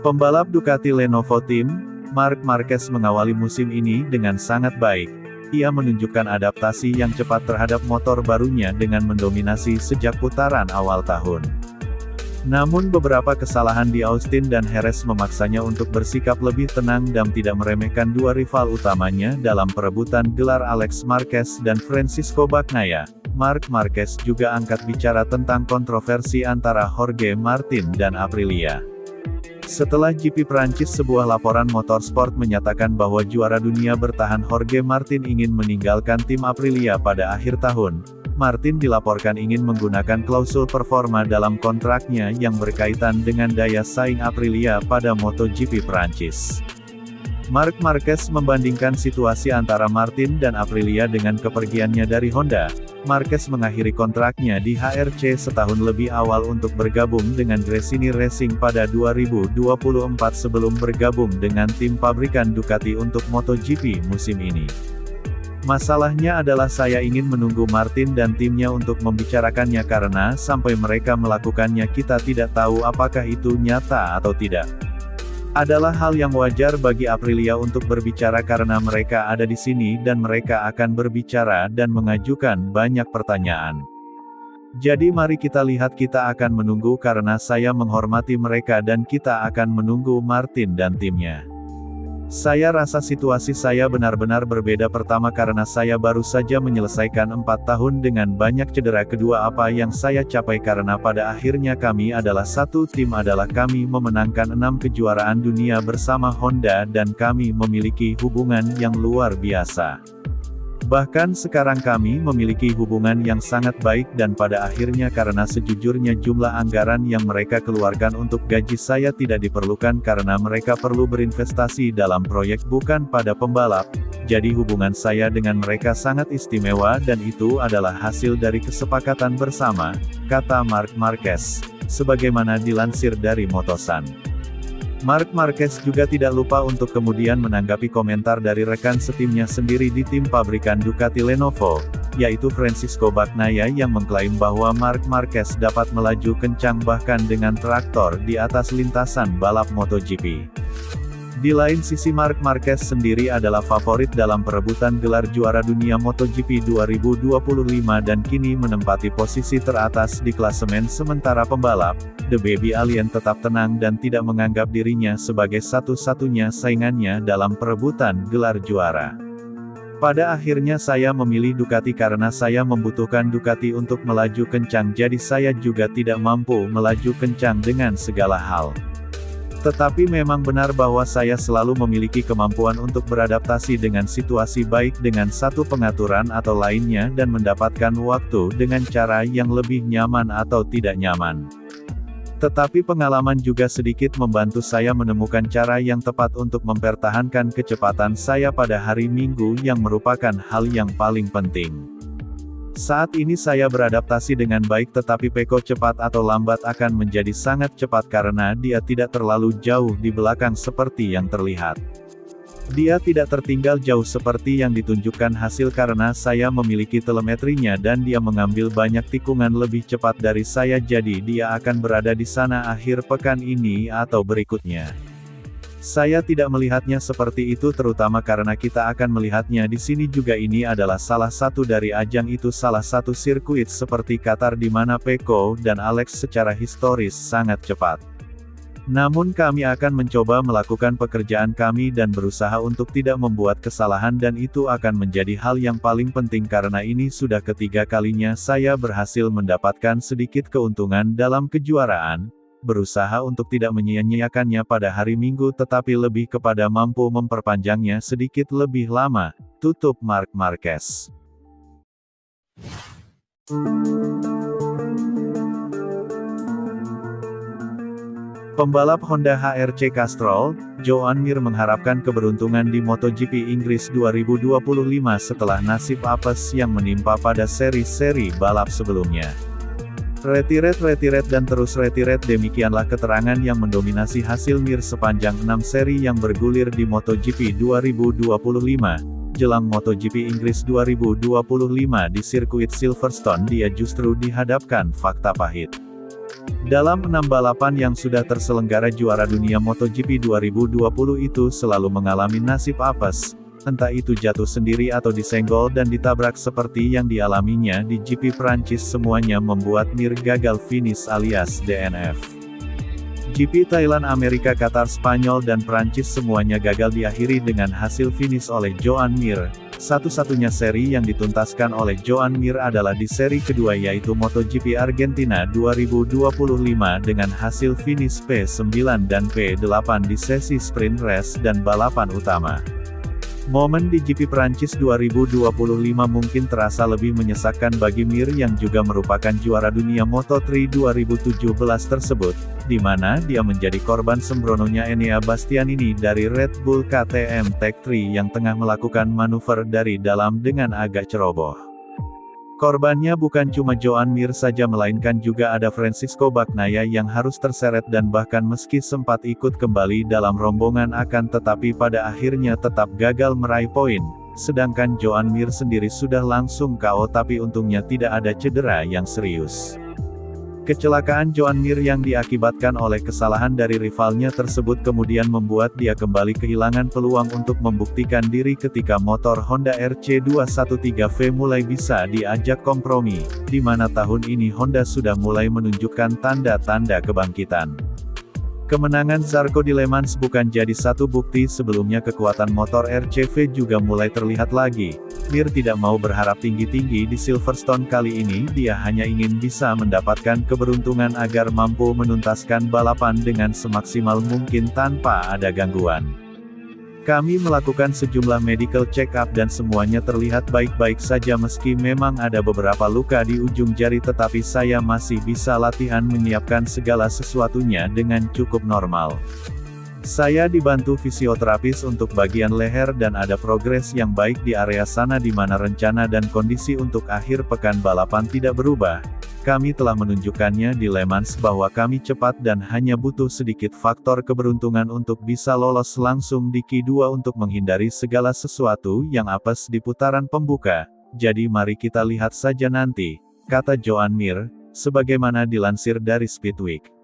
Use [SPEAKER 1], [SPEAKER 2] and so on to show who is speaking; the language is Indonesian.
[SPEAKER 1] Pembalap Ducati Lenovo Team, Marc Marquez mengawali musim ini dengan sangat baik. Ia menunjukkan adaptasi yang cepat terhadap motor barunya dengan mendominasi sejak putaran awal tahun. Namun beberapa kesalahan di Austin dan Jerez memaksanya untuk bersikap lebih tenang dan tidak meremehkan dua rival utamanya dalam perebutan gelar Alex Marquez dan Francisco Bagnaia. Marc Marquez juga angkat bicara tentang kontroversi antara Jorge Martin dan Aprilia. Setelah GP Prancis, sebuah laporan motorsport menyatakan bahwa juara dunia bertahan Jorge Martin ingin meninggalkan tim Aprilia pada akhir tahun. Martin dilaporkan ingin menggunakan klausul performa dalam kontraknya yang berkaitan dengan daya saing Aprilia pada MotoGP Prancis. Marc Marquez membandingkan situasi antara Martin dan Aprilia dengan kepergiannya dari Honda. Marquez mengakhiri kontraknya di HRC setahun lebih awal untuk bergabung dengan Gresini Racing pada 2024 sebelum bergabung dengan tim pabrikan Ducati untuk MotoGP musim ini. Masalahnya adalah saya ingin menunggu Martin dan timnya untuk membicarakannya karena sampai mereka melakukannya kita tidak tahu apakah itu nyata atau tidak. Adalah hal yang wajar bagi Aprilia untuk berbicara karena mereka ada di sini dan mereka akan berbicara dan mengajukan banyak pertanyaan. Jadi mari kita lihat, kita akan menunggu karena saya menghormati mereka dan kita akan menunggu Martin dan timnya. Saya rasa situasi saya benar-benar berbeda, pertama karena saya baru saja menyelesaikan 4 tahun dengan banyak cedera, kedua apa yang saya capai karena pada akhirnya kami adalah satu tim, adalah kami memenangkan 6 kejuaraan dunia bersama Honda dan kami memiliki hubungan yang luar biasa. Bahkan sekarang kami memiliki hubungan yang sangat baik dan pada akhirnya karena sejujurnya jumlah anggaran yang mereka keluarkan untuk gaji saya tidak diperlukan karena mereka perlu berinvestasi dalam proyek bukan pada pembalap. Jadi hubungan saya dengan mereka sangat istimewa dan itu adalah hasil dari kesepakatan bersama, kata Marc Marquez, sebagaimana dilansir dari Motosan. Marc Marquez juga tidak lupa untuk kemudian menanggapi komentar dari rekan setimnya sendiri di tim pabrikan Ducati Lenovo, yaitu Francisco Bagnaia yang mengklaim bahwa Marc Marquez dapat melaju kencang bahkan dengan traktor di atas lintasan balap MotoGP. Di lain sisi Marc Marquez sendiri adalah favorit dalam perebutan gelar juara dunia MotoGP 2025 dan kini menempati posisi teratas di klasemen sementara pembalap, The Baby Alien tetap tenang dan tidak menganggap dirinya sebagai satu-satunya saingannya dalam perebutan gelar juara. Pada akhirnya saya memilih Ducati karena saya membutuhkan Ducati untuk melaju kencang, jadi saya juga tidak mampu melaju kencang dengan segala hal. Tetapi memang benar bahwa saya selalu memiliki kemampuan untuk beradaptasi dengan situasi baik dengan satu pengaturan atau lainnya dan mendapatkan waktu dengan cara yang lebih nyaman atau tidak nyaman. Tetapi pengalaman juga sedikit membantu saya menemukan cara yang tepat untuk mempertahankan kecepatan saya pada hari Minggu yang merupakan hal yang paling penting. Saat ini saya beradaptasi dengan baik tetapi Pecco cepat atau lambat akan menjadi sangat cepat karena dia tidak terlalu jauh di belakang seperti yang terlihat. Dia tidak tertinggal jauh seperti yang ditunjukkan hasil karena saya memiliki telemetrinya dan dia mengambil banyak tikungan lebih cepat dari saya, jadi dia akan berada di sana akhir pekan ini atau berikutnya. Saya tidak melihatnya seperti itu terutama karena kita akan melihatnya di sini juga. Ini adalah salah satu dari ajang itu, salah satu sirkuit seperti Qatar di mana Pecco dan Alex secara historis sangat cepat. Namun kami akan mencoba melakukan pekerjaan kami dan berusaha untuk tidak membuat kesalahan dan itu akan menjadi hal yang paling penting karena ini sudah ketiga kalinya saya berhasil mendapatkan sedikit keuntungan dalam kejuaraan. Berusaha untuk tidak menyia-nyiakannya pada hari Minggu tetapi lebih kepada mampu memperpanjangnya sedikit lebih lama, tutup Marc Marquez. Pembalap Honda HRC Castrol, Joan Mir mengharapkan keberuntungan di MotoGP Inggris 2025 setelah nasib apes yang menimpa pada seri-seri balap sebelumnya. Retiret dan terus retiret, demikianlah keterangan yang mendominasi hasil Mir sepanjang 6 seri yang bergulir di MotoGP 2025. Jelang MotoGP Inggris 2025 di sirkuit Silverstone dia justru dihadapkan fakta pahit. Dalam 6 balapan yang sudah terselenggara juara dunia MotoGP 2020 itu selalu mengalami nasib apes, entah itu jatuh sendiri atau disenggol dan ditabrak seperti yang dialaminya di GP Prancis. Semuanya membuat Mir gagal finish alias DNF. GP Thailand, Amerika, Qatar, Spanyol dan Prancis semuanya gagal diakhiri dengan hasil finish oleh Joan Mir. Satu-satunya seri yang dituntaskan oleh Joan Mir adalah di seri kedua yaitu MotoGP Argentina 2025 dengan hasil finish P9 dan P8 di sesi sprint race dan balapan utama. Momen di GP Prancis 2025 mungkin terasa lebih menyesakkan bagi Mir yang juga merupakan juara dunia Moto3 2017 tersebut, di mana dia menjadi korban sembrononya Enea Bastianini dari Red Bull KTM Tech3 yang tengah melakukan manuver dari dalam dengan agak ceroboh. Korbannya bukan cuma Joan Mir saja melainkan juga ada Francisco Bagnaia yang harus terseret dan bahkan meski sempat ikut kembali dalam rombongan akan tetapi pada akhirnya tetap gagal meraih poin, sedangkan Joan Mir sendiri sudah langsung KO tapi untungnya tidak ada cedera yang serius. Kecelakaan Joan Mir yang diakibatkan oleh kesalahan dari rivalnya tersebut kemudian membuat dia kembali kehilangan peluang untuk membuktikan diri ketika motor Honda RC213V mulai bisa diajak kompromi, di mana tahun ini Honda sudah mulai menunjukkan tanda-tanda kebangkitan. Kemenangan Zarco di Le Mans bukan jadi satu bukti sebelumnya kekuatan motor RCV juga mulai terlihat lagi. Mir tidak mau berharap tinggi-tinggi di Silverstone kali ini, dia hanya ingin bisa mendapatkan keberuntungan agar mampu menuntaskan balapan dengan semaksimal mungkin tanpa ada gangguan. Kami melakukan sejumlah medical check-up dan semuanya terlihat baik-baik saja meski memang ada beberapa luka di ujung jari tetapi saya masih bisa latihan menyiapkan segala sesuatunya dengan cukup normal. Saya dibantu fisioterapis untuk bagian leher dan ada progres yang baik di area sana di mana rencana dan kondisi untuk akhir pekan balapan tidak berubah. Kami telah menunjukkannya di Le Mans bahwa kami cepat dan hanya butuh sedikit faktor keberuntungan untuk bisa lolos langsung di Q2 untuk menghindari segala sesuatu yang apes di putaran pembuka. Jadi mari kita lihat saja nanti, kata Joan Mir, sebagaimana dilansir dari Speedweek.